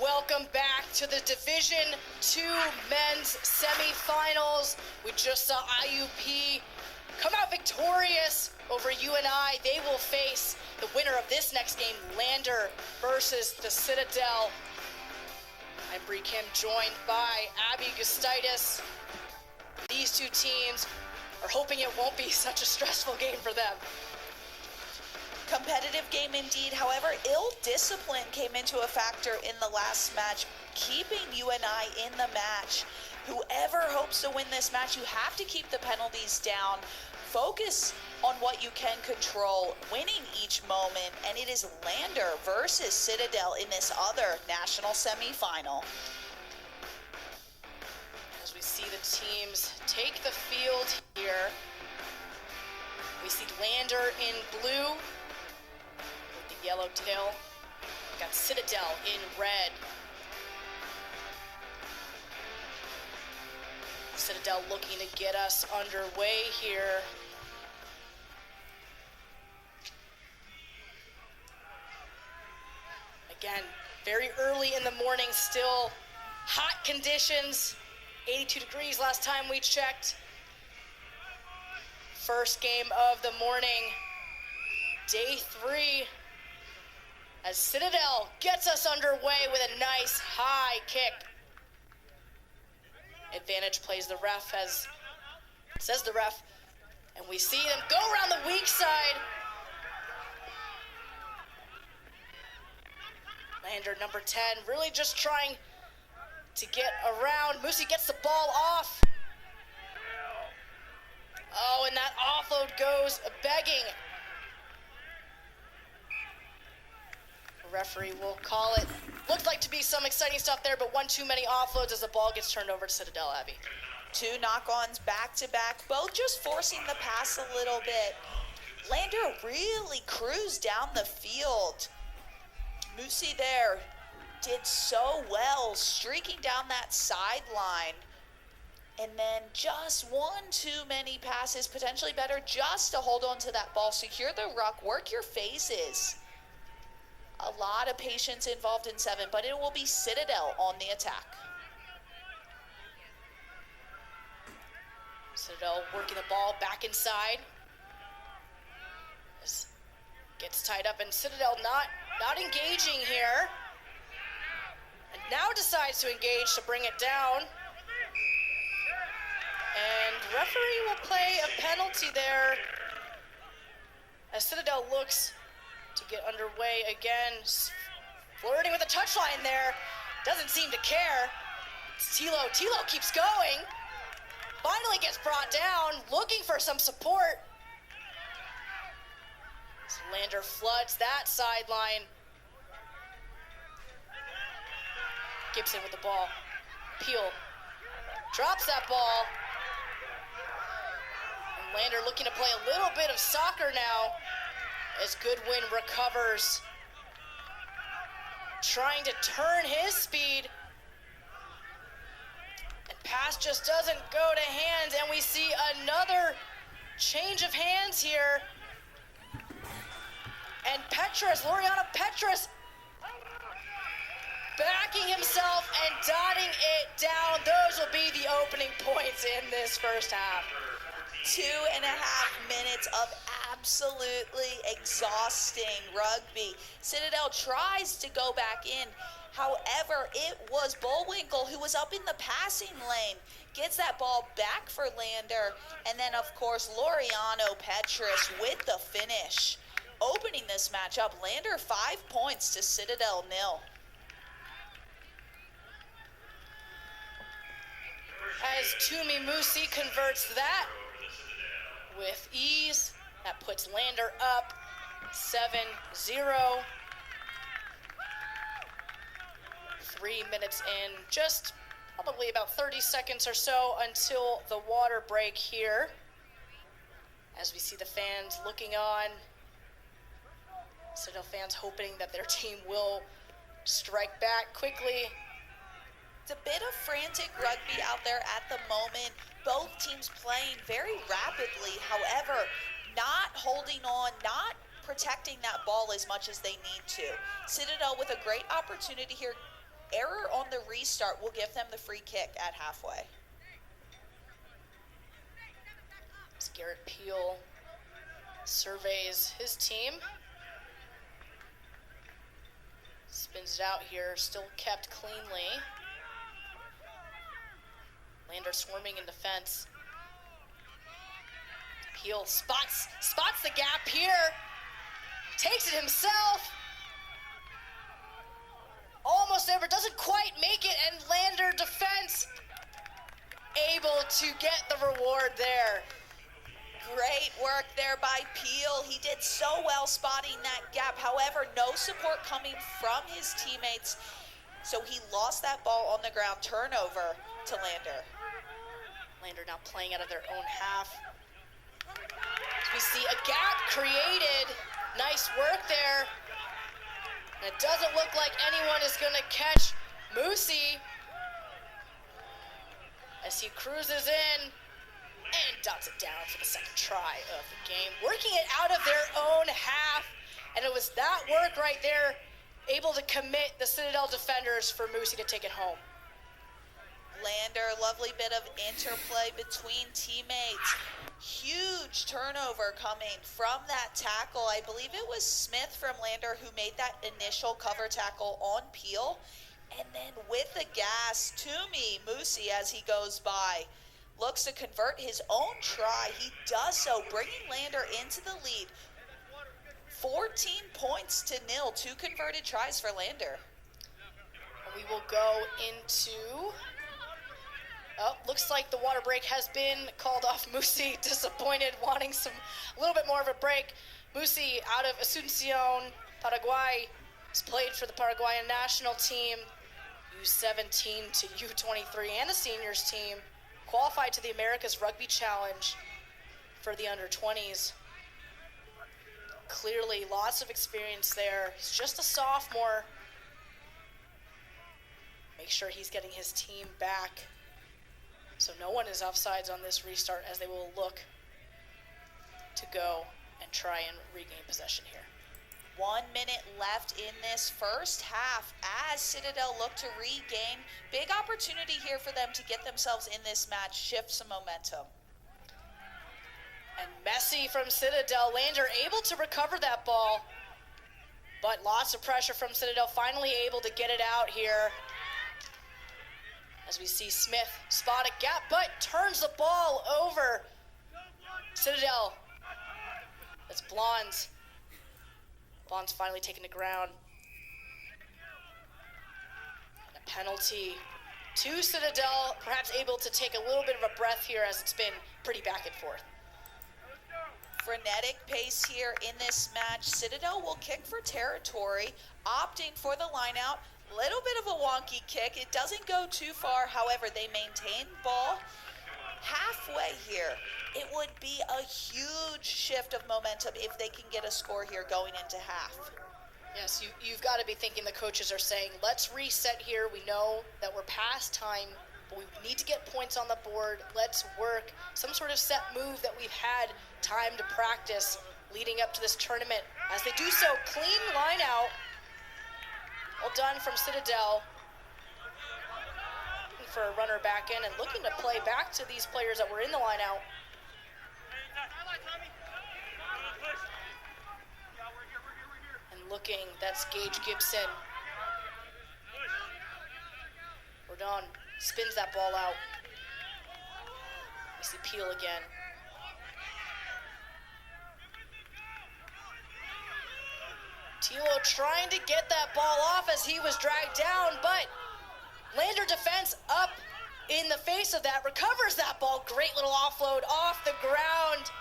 Welcome back to the Division II men's semifinals. We just saw IUP come out victorious over UNI. They will face the winner of this next game, Lander versus the Citadel. I'm Bree Kim, joined by Abby Gustitis. These two teams are hoping it won't be such a stressful game for them. Competitive game indeed. However, ill discipline came into a factor in the last match, keeping UNI in the match. Whoever hopes to win this match, you have to keep the penalties down. Focus on what you can control, winning each moment, and it is Lander versus Citadel in this other national semifinal. As we see the teams take the field here, we see Lander in blue with the yellow tail. We got Citadel in red. Citadel looking to get us underway here. Again, very early in the morning, still hot conditions, 82 degrees last time we checked. First game of the morning, day 3, as Citadel gets us underway with a nice high kick. Advantage plays the ref, as says the ref, and we see them go around the weak side. Lander, number 10, really just trying to get around. Musi gets the ball off. Oh, and that offload goes begging. The referee will call it. Looked like to be some exciting stuff there, but one too many offloads as the ball gets turned over to Citadel, Abby. 2 knock-ons back-to-back, both just forcing the pass a little bit. Lander really cruised down the field. Musi there did so well, streaking down that sideline. And then just one too many passes, potentially better just to hold on to that ball, secure the ruck, work your phases. A lot of patience involved in 7, but it will be Citadel on the attack. Citadel working the ball back inside. This gets tied up, and Citadel not engaging here. And now decides to engage to bring it down. And referee will play a penalty there as Citadel looks to get underway again. Flirting with the touchline there. Doesn't seem to care. It's Tilo. Tilo keeps going. Finally gets brought down, looking for some support. So Lander floods that sideline. Gibson with the ball. Peel drops that ball. And Lander looking to play a little bit of soccer now as Goodwin recovers. Trying to turn his speed. And pass just doesn't go to hands, and we see another change of hands here. And Loriano Petrus, backing himself and dotting it down. Those will be the opening points in this first half. 2.5 minutes of absolutely exhausting rugby. Citadel tries to go back in. However, it was Bullwinkle who was up in the passing lane. Gets that ball back for Lander. And then, of course, Loriano Petrus with the finish. Opening this matchup, Lander 5 points to Citadel 0. As Tumi Musi converts that with ease, that puts Lander up 7-0. 3 minutes in, just probably about 30 seconds or so until the water break here. As we see the fans looking on. Citadel fans hoping that their team will strike back quickly. It's a bit of frantic rugby out there at the moment. Both teams playing very rapidly, however, not holding on, not protecting that ball as much as they need to. Citadel with a great opportunity here error on the restart will give them the free kick at halfway. As Garrett Peel surveys his team. Spins it out here, still kept cleanly. Lander swarming in defense. Peel spots the gap here. Takes it himself. Almost there, but doesn't quite make it, and Lander defense able to get the reward there. Great work there by Peel. He did so well spotting that gap. However, no support coming from his teammates, so he lost that ball on the ground. Turnover to Lander. Lander now playing out of their own half. We see a gap created. Nice work there. And it doesn't look like anyone is going to catch Musi as he cruises in and dots it down for the second try of the game. Working it out of their own half, and it was that work right there able to commit the Citadel defenders for Musi to take it home. Lander, lovely bit of interplay between teammates. Huge turnover coming from that tackle. I believe it was Smith from Lander who made that initial cover tackle on Peel. And then with the gas, Toomey Musi, as he goes by, looks to convert his own try. He does so, bringing Lander into the lead. 14 points to 0, 2 converted tries for Lander. We will go into... Oh, looks like the water break has been called off. Musi disappointed, wanting a little bit more of a break. Musi out of Asuncion, Paraguay, has played for the Paraguayan national team, U17 to U23, and the seniors team. Qualified to the Americas Rugby Challenge for the under-20s. Clearly, lots of experience there. He's just a sophomore. Make sure he's getting his team back. So no one is offsides on this restart, as they will look to go and try and regain possession here. 1 minute left in this first half as Citadel look to regain. Big opportunity here for them to get themselves in this match, shift some momentum. And Messi from Citadel, Lander able to recover that ball, but lots of pressure from Citadel, finally able to get it out here. As we see Smith spot a gap, but turns the ball over. Citadel, that's Blondes. Blondes finally taken to ground. And a penalty to Citadel, perhaps able to take a little bit of a breath here as it's been pretty back and forth. Frenetic pace here in this match. Citadel will kick for territory, opting for the line out. Little bit of a wonky kick. It doesn't go too far. However, they maintain ball halfway here. It would be a huge shift of momentum if they can get a score here going into half. Yes, you've got to be thinking the coaches are saying, let's reset here. We know that we're past time, but we need to get points on the board. Let's work some sort of set move that we've had time to practice leading up to this tournament. As they do so, clean line out. Well done from Citadel. Looking for a runner back in and looking to play back to these players that were in the line out. And looking, that's Gage Gibson. Rodon spins that ball out. We see Peel again. Tilo trying to get that ball off as he was dragged down, but Lander defense up in the face of that, recovers that ball. Great little offload off the ground.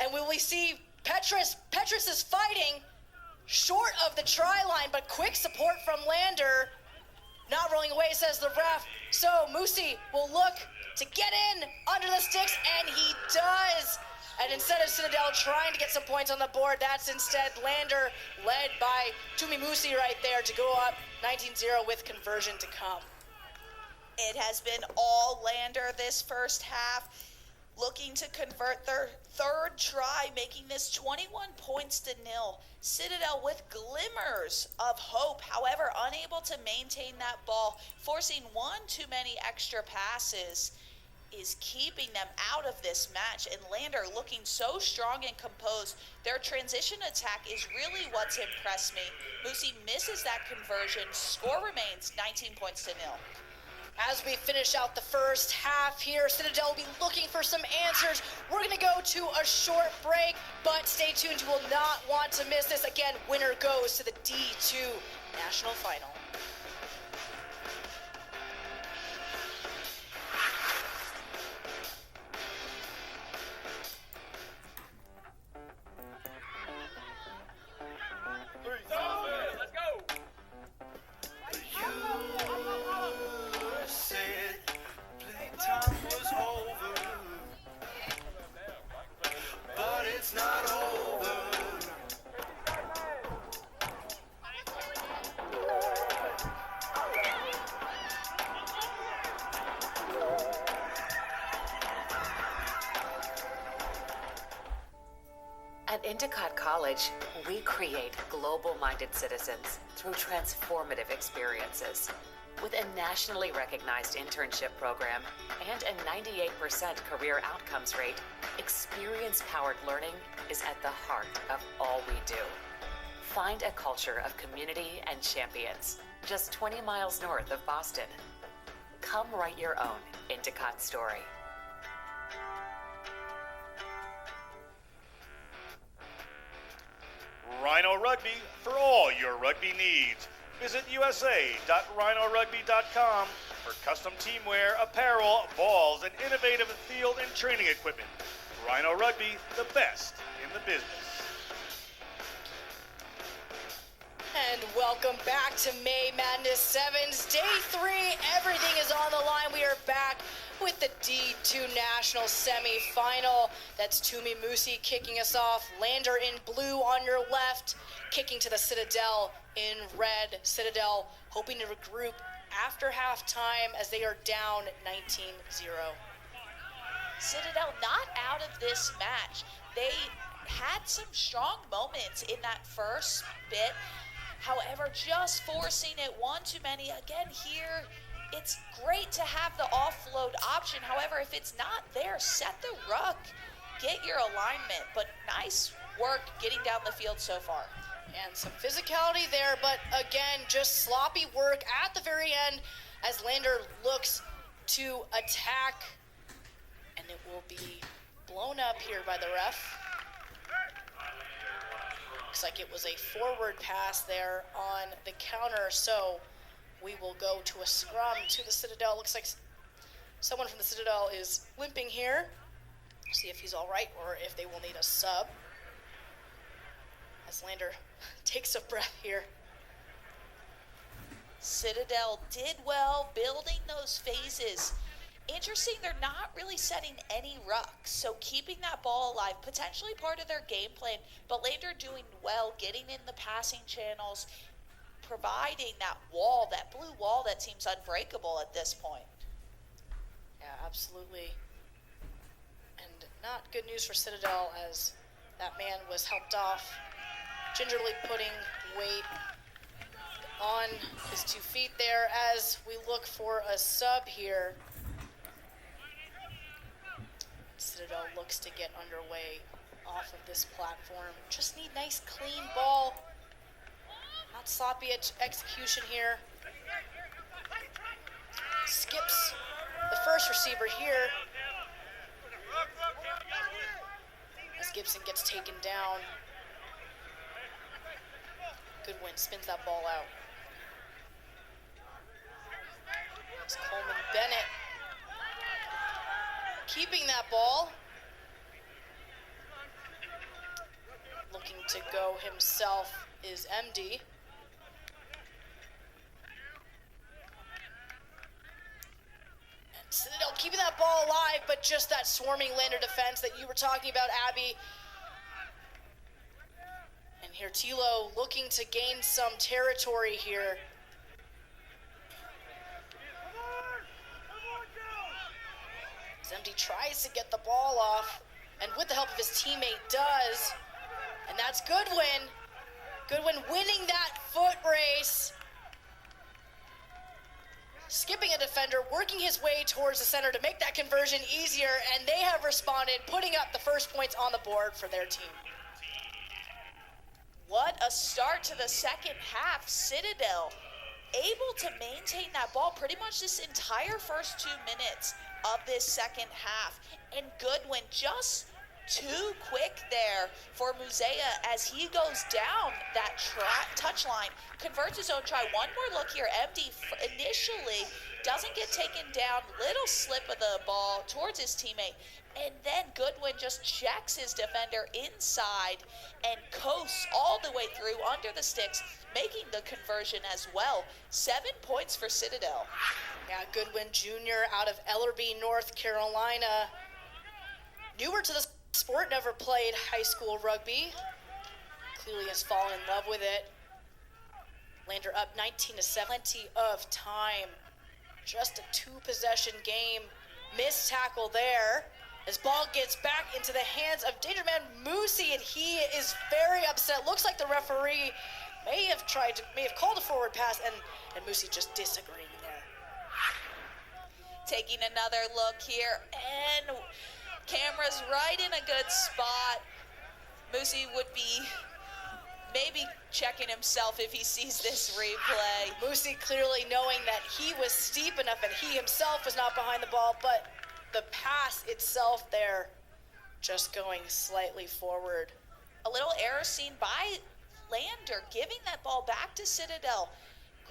And will we see Petrus? Petrus is fighting short of the try line, but quick support from Lander. Not rolling away, says the ref. So Musi will look to get in under the sticks, and he does. And instead of Citadel trying to get some points on the board, that's instead Lander, led by Toomey Musi right there, to go up 19-0 with conversion to come. It has been all Lander this first half. looking to convert their third try, making this 21 points to nil. Citadel with glimmers of hope, however, unable to maintain that ball, forcing one too many extra passes is keeping them out of this match. And Lander looking so strong and composed. Their transition attack is really what's impressed me. Musi misses that conversion. Score remains 19 points to nil. As we finish out the first half here, Citadel will be looking for some answers. We're going to go to a short break, but stay tuned. You will not want to miss this. Again, winner goes to the D2 National Final. At Endicott College, we create global-minded citizens through transformative experiences. With a nationally recognized internship program and a 98% career outcomes rate, experience-powered learning is at the heart of all we do. Find a culture of community and champions just 20 miles north of Boston. Come write your own Endicott story. Rhino Rugby for all your rugby needs. Visit usa.rhinorugby.com for custom teamwear, apparel, balls, and innovative field and training equipment. Rhino Rugby, the best in the business. And welcome back to May Madness Sevens, Day 3. Everything is on the line. We are back with the D2 National Semi-Final. That's Tumi Musi kicking us off. Lander in blue on your left, kicking to the Citadel in red. Citadel hoping to regroup after halftime as they are down 19-0. Citadel not out of this match. They had some strong moments in that first bit. However, just forcing it one too many. Again, here, it's great to have the offload option. However, if it's not there, set the ruck, get your alignment. But nice work getting down the field so far. And some physicality there, but again, just sloppy work at the very end as Lander looks to attack. And it will be blown up here by the ref. Looks like it was a forward pass there on the counter, so we will go to a scrum to the Citadel. Looks like someone from the Citadel is limping here. See if he's all right or if they will need a sub. As Lander takes a breath here. Citadel did well building those phases. Interesting, they're not really setting any rucks, so keeping that ball alive, potentially part of their game plan, but Lander doing well, getting in the passing channels, providing that wall, that blue wall that seems unbreakable at this point. Yeah, absolutely. And not good news for Citadel as that man was helped off, gingerly putting weight on his 2 feet there as we look for a sub here. Citadel looks to get underway off of this platform. Just need nice clean ball. Not sloppy execution here. Skips the first receiver here. As Gibson gets taken down. Good win, spins that ball out. It's Coleman Bennett keeping that ball. Looking to go himself is MD. And Citadel keeping that ball alive, but just that swarming Lander defense that you were talking about, Abby. And here Tilo looking to gain some territory here. as MD tries to get the ball off, and with the help of his teammate does. And that's Goodwin. Goodwin winning that foot race. Skipping a defender, working his way towards the center to make that conversion easier, and they have responded, putting up the first points on the board for their team. What a start to the second half. Citadel able to maintain that ball pretty much this entire first 2 minutes of this second half. And Goodwin just too quick there for Musea as he goes down that touchline, converts his own try. One more look here. MD initially doesn't get taken down, little slip of the ball towards his teammate, and then Goodwin just checks his defender inside and coasts all the way through under the sticks, making the conversion as well. 7 points for Citadel. Yeah, Goodwin Jr. out of Ellerbe, North Carolina. Newer to the sport, never played high school rugby. Clearly has fallen in love with it. Lander up 19-7. Plenty of time. Just a 2-possession game. Missed tackle there. As ball gets back into the hands of Danger Man Moosey, and he is very upset. Looks like the referee may have called a forward pass, and Moosey just disagreeing there. Taking another look here, and camera's right in a good spot. Moosey would be maybe checking himself if he sees this replay. Moosey clearly knowing that he was steep enough and he himself was not behind the ball, but the pass itself there just going slightly forward. A little error seen by Lander, giving that ball back to Citadel.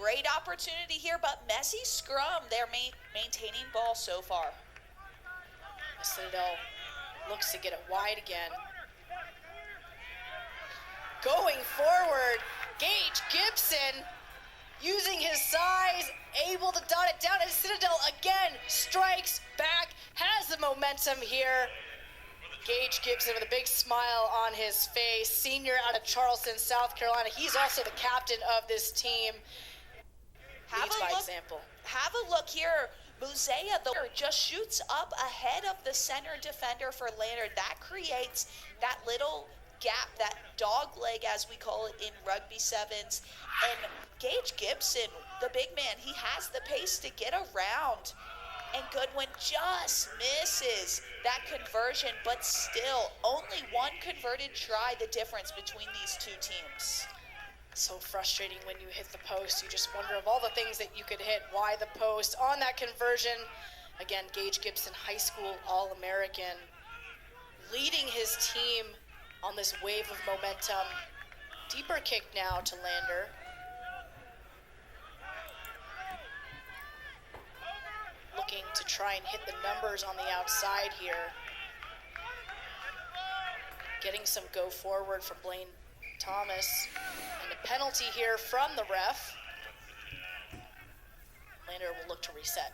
Great opportunity here, but messy scrum. They're maintaining ball so far. Citadel looks to get it wide again. Going forward, Gage Gibson using his size, able to dot it down, and Citadel again strikes back, has the momentum here. Gage Gibson with a big smile on his face, senior out of Charleston, South Carolina. He's also the captain of this team. Leads by example. Have a look here. Musea, though, just shoots up ahead of the center defender for Lander. That creates that little gap, that dog leg, as we call it in rugby sevens. And Gage Gibson, the big man, he has the pace to get around. And Goodwin just misses that conversion, but still, only one converted try, the difference between these two teams. So frustrating when you hit the post. You just wonder of all the things that you could hit, why the post on that conversion. Again, Gage Gibson, high school All-American, leading his team on this wave of momentum. Deeper kick now to Lander. Looking to try and hit the numbers on the outside here. Getting some go forward from Blaine Thomas. And a penalty here from the ref. Lander will look to reset.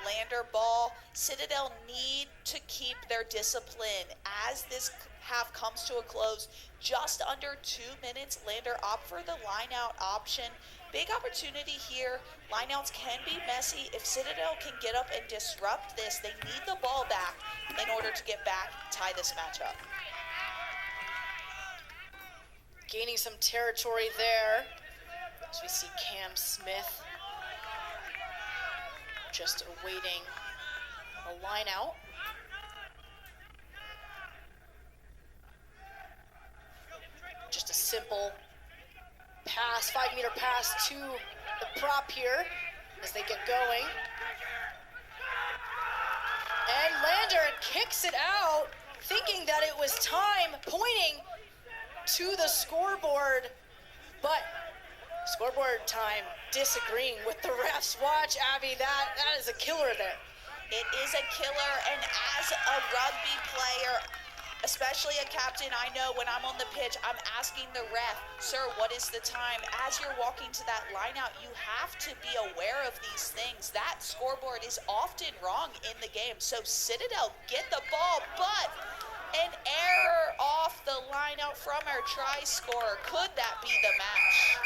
Lander ball. Citadel need to keep their discipline as this half comes to a close. Just under 2 minutes. Lander opt for the line out option. Big opportunity here. Lineouts can be messy. If Citadel can get up and disrupt this, they need the ball back in order to get back, tie this matchup. Gaining some territory there as we see Cam Smith just awaiting a line out. Just a simple pass, 5-meter pass to the prop here as they get going. And Lander kicks it out, thinking that it was time, pointing to the scoreboard, but scoreboard time disagreeing with the refs. Watch, Abby, that is a killer there. It is a killer, and as a rugby player, especially a captain, I know when I'm on the pitch, I'm asking the ref, sir, what is the time? As you're walking to that line out, you have to be aware of these things. That scoreboard is often wrong in the game. So Citadel get the ball, but an error off the line out from our try scorer. Could that be the match?